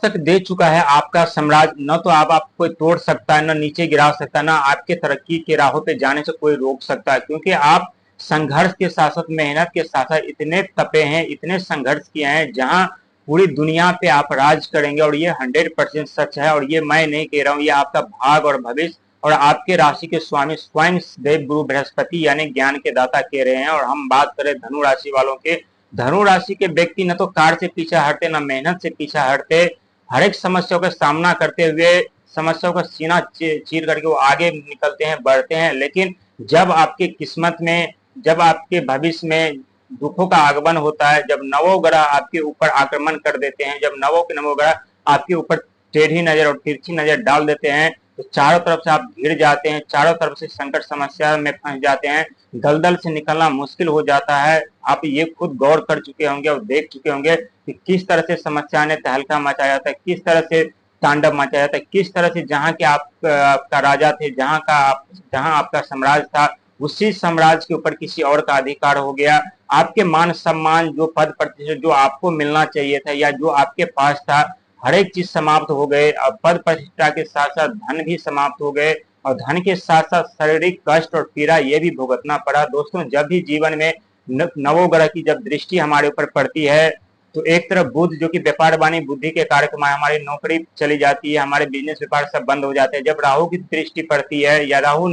तक दे चुका है आपका साम्राज्य, न तो आप कोई तोड़ सकता है, न नीचे गिरा सकता है, न आपके तरक्की के राहों पे जाने से कोई रोक सकता है, क्योंकि आप संघर्ष के साथ साथ मेहनत के साथ साथ इतने तपे हैं, इतने संघर्ष किए हैं, जहां पूरी दुनिया पे आप राज करेंगे। और ये 100% सच है, और ये मैं नहीं कह रहा हूँ, ये आपका भाग और भविष्य और आपके राशि के स्वामी स्वयं देव गुरु बृहस्पति यानी ज्ञान के दाता कह रहे हैं। और हम बात करें धनु राशि वालों के, धनु राशि के व्यक्ति न तो कार्य से पीछे हटते, न मेहनत से पीछे हटते, हर एक समस्याओं का सामना करते हुए समस्याओं का सीना चीर करके वो आगे निकलते हैं, बढ़ते हैं। लेकिन जब आपकी किस्मत में, जब आपके भविष्य में दुखों का आगमन होता है, जब नवोग्रह आपके ऊपर आक्रमण कर देते हैं, जब नवों के नवोग्रह आपके ऊपर टेढ़ी नजर और तिरछी नजर डाल देते हैं, तो चारों तरफ से आप घिर जाते हैं, चारों तरफ से संकट समस्या में फंस जाते हैं, दलदल से निकलना मुश्किल हो जाता है। आप ये खुद गौर कर चुके होंगे और देख चुके होंगे कि किस तरह से समस्या ने तहलका मचाया था, किस तरह से तांडव मचाया था, किस तरह से जहां के आपका राजा थे, जहां आपका साम्राज्य था, उसी साम्राज्य के ऊपर किसी और का अधिकार हो गया। आपके मान सम्मान, जो पद प्रतिष्ठा जो आपको मिलना चाहिए था या जो आपके पास था, हर एक चीज समाप्त हो गए। अब पद प्रतिष्ठा के साथ साथ धन भी समाप्त हो गए, और धन के साथ साथ शारीरिक कष्ट और पीड़ा ये भी भुगतना पड़ा। दोस्तों, जब भी जीवन में नवोग्रह की जब दृष्टि हमारे ऊपर पड़ती है, तो एक तरफ बुध जो कि व्यापार वाणी बुद्धि के कारक, हमारी नौकरी चली जाती है, हमारे बिजनेस व्यापार सब बंद हो जाते हैं। जब राहु की दृष्टि पड़ती है या राहु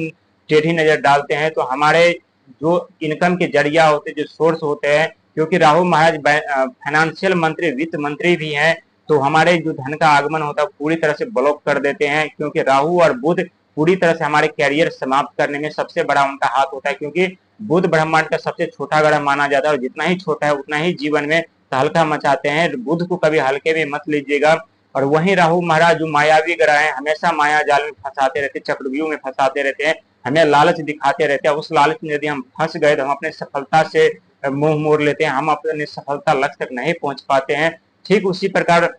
टेढ़ी नजर डालते हैं, तो हमारे जो इनकम के जरिया होते हैं, जो सोर्स होते हैं, क्योंकि राहु महाराज फाइनेंशियल मंत्री, वित्त मंत्री भी हैं, तो हमारे जो धन का आगमन होता है पूरी तरह से ब्लॉक कर देते हैं। क्योंकि राहु और बुध पूरी तरह से हमारे कैरियर समाप्त करने में सबसे बड़ा उनका हाथ होता है, क्योंकि बुध ब्रह्मांड का सबसे छोटा ग्रह माना जाता है, और जितना ही छोटा है उतना ही जीवन में तहलका मचाते हैं। बुध को कभी हल्के में मत लीजिएगा। और वहीं राहु महाराज जो मायावी ग्रह है, हमेशा माया जाल में फंसाते रहते, चक्रव्यूह में फंसाते रहते हैं, हमें लालच दिखाते रहते हैं। उस लालच में यदि हम फंस गए तो हम अपने सफलता से मुंह मोड़ लेते हैं, हम अपने सफलता लक्ष्य तक नहीं पहुंच पाते हैं। ठीक उसी प्रकार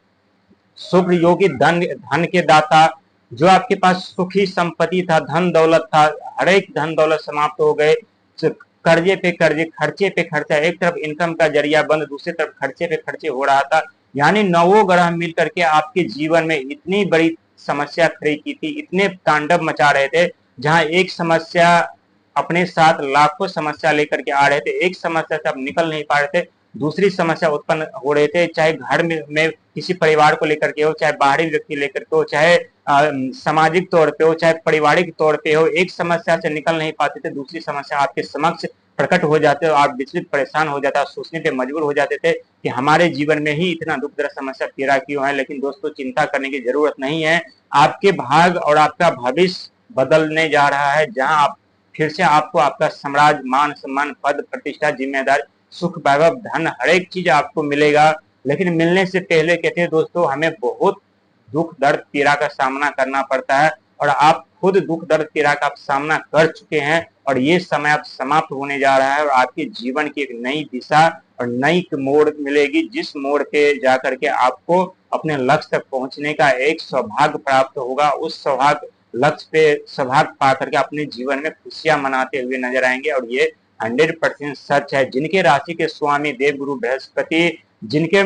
शुक्र योगी धन के दाता, जो आपके पास सुखी संपत्ति था, धन दौलत था, हर एक धन दौलत समाप्त हो गए। कर्जे पे कर्जे, खर्चे पे खर्चा, एक तरफ इनकम का जरिया बंद, दूसरी तरफ खर्चे पे खर्चे हो रहा था। यानी नवों ग्रह मिल करके आपके जीवन में इतनी बड़ी समस्या खड़ी की थी, इतने तांडव मचा रहे थे, जहां एक समस्या अपने साथ लाखों समस्या लेकर के आ रहे थे। एक समस्या से आप निकल नहीं पा रहे थे, दूसरी समस्या उत्पन्न हो रहे थे, चाहे घर में किसी परिवार को लेकर के हो, चाहे बाहरी व्यक्ति लेकर के हो, चाहे सामाजिक तौर पे हो, चाहे पारिवारिक तौर पे हो। एक समस्या से निकल नहीं पाते थे, दूसरी समस्या आपके समक्ष प्रकट हो जाते हो, आप विचलित परेशान हो जाते, सोचने पे मजबूर हो जाते थे कि हमारे जीवन में ही इतना दुख दर्द समस्या पीड़ा क्यों है। लेकिन दोस्तों, चिंता करने की जरूरत नहीं है। आपके भाग और आपका भविष्य बदलने जा रहा है, जहां आप फिर से आपको आपका साम्राज्य, मान सम्मान, पद प्रतिष्ठा, जिम्मेदारी, सुख वैभव, धन, हर एक चीज आपको मिलेगा। लेकिन मिलने से पहले कहते हैं दोस्तों, हमें बहुत दुख दर्द पीड़ा का सामना करना पड़ता है, और आप खुद दुख दर्द पीड़ा का आप सामना कर चुके हैं, और ये समय अब समाप्त होने जा रहा है, और आपके जीवन की एक नई दिशा और नई मोड़ मिलेगी, जिस मोड़ पे जाकर के आपको अपने लक्ष्य तक पहुंचने का एक सौभाग्य प्राप्त होगा। उस सौभाग्य लक्ष्य पे सौभाग्य पा करके अपने जीवन में खुशियां मनाते हुए नजर आएंगे। और ये 100% सच है। जिनके राशि के स्वामी देव गुरु बृहस्पति, जिनके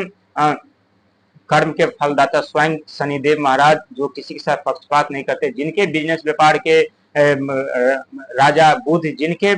कर्म के फलदाता स्वयं शनिदेव महाराज, जो किसी के साथ पक्षपात नहीं करते, जिनके बिजनेस व्यापार के राजा बुध, जिनके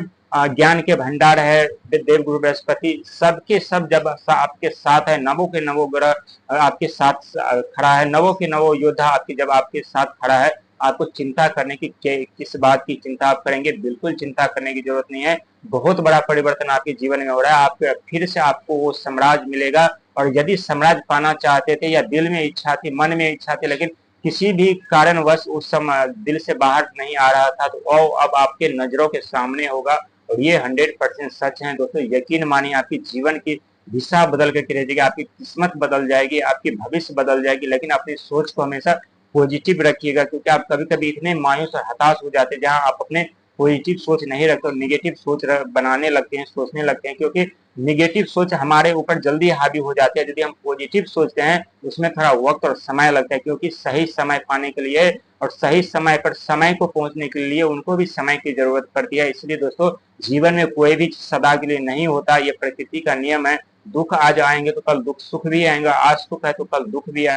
ज्ञान के भंडार है देव गुरु बृहस्पति, सबके सब जब आपके साथ है, नवों के नवों ग्रह आपके साथ खड़ा है, नवों के नवों योद्धा आपके जब आपके साथ खड़ा है, आपको चिंता करने की, किस बात की चिंता आप करेंगे? बिल्कुल चिंता करने की जरूरत नहीं है। बहुत बड़ा परिवर्तन आपके जीवन में हो रहा है। आप फिर से आपको वो साम्राज्य मिलेगा, और यदि साम्राज्य पाना चाहते थे या दिल में इच्छा थी, मन में इच्छा थी, लेकिन किसी भी कारणवश उस समय दिल से बाहर नहीं आ रहा था, तो वो अब आपके नजरों के सामने होगा। और ये 100% सच है दोस्तों। यकीन मानिए, आपकी जीवन की दिशा बदल के रह जाएगी, आपकी किस्मत बदल जाएगी, आपकी भविष्य बदल जाएगी। लेकिन अपनी सोच को हमेशा पॉजिटिव रखिएगा, क्योंकि आप कभी कभी इतने मायूस और हताश हो जाते हैं, जहां आप अपने पॉजिटिव सोच नहीं रखते और निगेटिव सोच बनाने लगते हैं, सोचने लगते हैं, क्योंकि निगेटिव सोच हमारे ऊपर जल्दी हावी हो जाती है। यदि हम पॉजिटिव सोचते हैं, उसमें थोड़ा वक्त और समय लगता है, क्योंकि सही समय पाने के लिए और सही समय पर समय को पहुंचने के लिए उनको भी समय की जरूरत पड़ती है। इसलिए दोस्तों, जीवन में कोई भी सदा के लिए नहीं होता, ये प्रकृति का नियम है। दुख आज आएंगे तो कल दुख सुख भी आएंगे, आज सुख है तो कल दुख भी आएंगे।